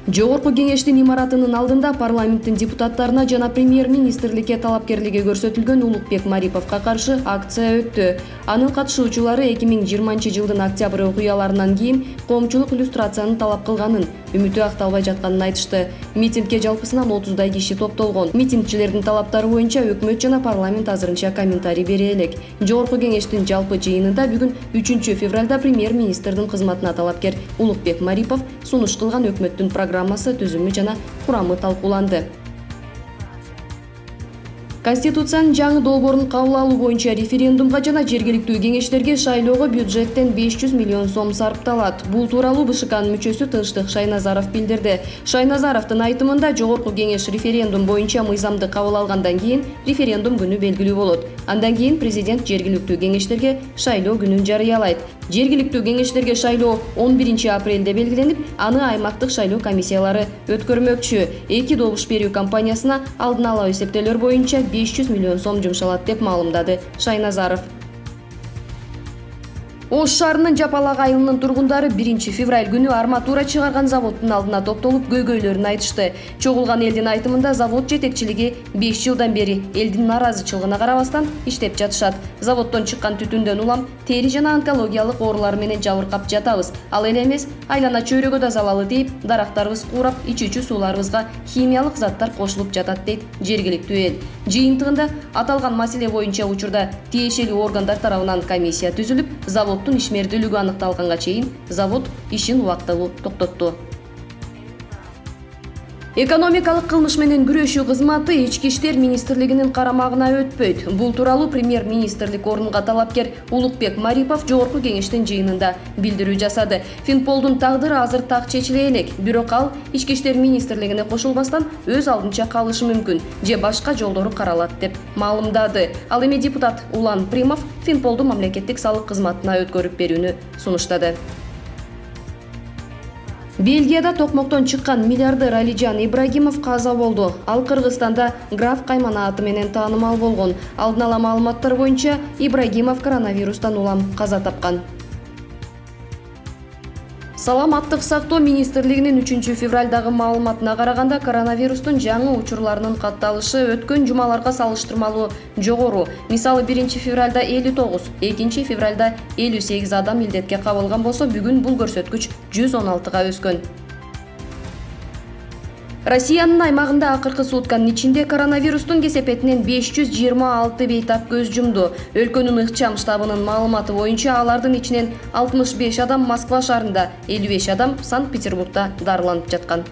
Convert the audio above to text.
Жогорку кеңештин имаратынын алдында парламенттин депутаттарына жана премьер-министрликке талапкерлиги көрсөтүлгөн Улукбек Мариповго каршы акция өттү. Анын катышуучулары 2020 жылдын октябрь окуяларынан кийин коомчулук иллюстрацияны талап кылганын, үмүтү акталбай жатканын айтышты. Митингге жалпысынан 30 киши топтолгон. Митингчилердин талаптары боюнча өкмөт жана парламент азырынча комментарий бере элек. Жогорку кеңештин жалпы жыйынында бүгүн 3 февралда премьер-министрдин кызматына талапкер Улукбек Марипов сунуш кылган өкмөттүн программасы түзүмү жана курамы талкууланды. Конституциянын жаңы долбоорун кабыл алуу боюнча референдумга жана жергиликтүү кеңештерге шайлоого бюджеттен 500 миллион сом сарпталат. Бул тууралуу БШКнын мүчөсү Тынчтык Шайназаров билдирди. Шайназаровдун айтымында Жогорку кеңеш референдум боюнча мыйзамды кабыл алгандан кийин референдум күнү белгилүү болот. Андан кийин президент жергиликтүү кеңештерге шайлоо күнүн жарыялайт. Жергиликтүү кеңештерге шайлоо 11 апрелде белгиленип, аны аймактык шайлоо комиссиялары өткөрмөкчү. Эки добуш берүү кампаниясына алдын ала эсептөөлөр боюнча 500 миллион сом жумшалат деп маалымдады Шайназаров. Ош шаарынын Жапалак айылынын тургундары 1 февраль күнү арматура чыгарган заводдун алдына топтолуп көйгөйлөрүн айтышты. Чогулган элдин айтымында завод жетекчилиги 5 жылдан бери элдин наразычылыгына карабастан иштеп жатышат. Заводдон чыккан түтүндөн улам тери жана онкологиялык оорулар менен жабыркап жатабыз. Ал эле эмес, айлана чөйрөгө да залалы тийип, дарактарыбыз куурап, ичүүчү сууларыбызга химиялык заттар кошулуп жатат дейт жергиликтүү эл. Жыйынтыгында аталган маселе боюнча учурда тиешелүү органдар тарабынан комиссия түзүлүп, заводдун ишмердүүлүгү аныкталганга чейин завод ишин убактылуу токтотту. Экономикалык кылмыш менен күрөшүү кызматы Ички иштер министрлигинин карамагына өтпөйт. Бул тууралуу премьер-министрлик орунга талапкер Улукбек Марипов Жогорку кеңештин жыйынында билдирүү жасады. Финполдун тагдыры азыр так чечиле элек, бирок ал Ички иштер министрлигине кошулбастан өз алдынча калышы мүмкүн же башка жолдору каралат деп маалымдады. Ал эми депутат Улан Примов Финполду мамлекеттик салык кызматына өткөрүп берүүнү сунуштады. Бельгияда токмоктон чыккан миллиардер Алиджан Ибрагимов каза болду. Ал Кыргызстанда граф Каймана аты менен таанымал болгон. Алдын ала маалыматтар боюнча Ибрагимов коронавирустан улам каза тапкан. Саламаттык сактоо министрлигинин 3 февралдагы маалыматына караганда коронавирустун жаңы учурларынын катталышы өткөн жумаларга салыштырмалуу жогору. Мисалы 1 февралда 59, 2 февралда 58 адам илдетке кабылган болсо, бүгүн бул көрсөткүч 116га өскөн. Россиянын аймагында акыркы сутканын ичинде коронавирустун кесепетинен 526 бейтап көз жумду. Өлкөнүн ыкчам штабынын маалыматы боюнча алардын ичинен 65 адам Москва шаарында, 55 адам Санкт-Петербургда дарыланып жаткан.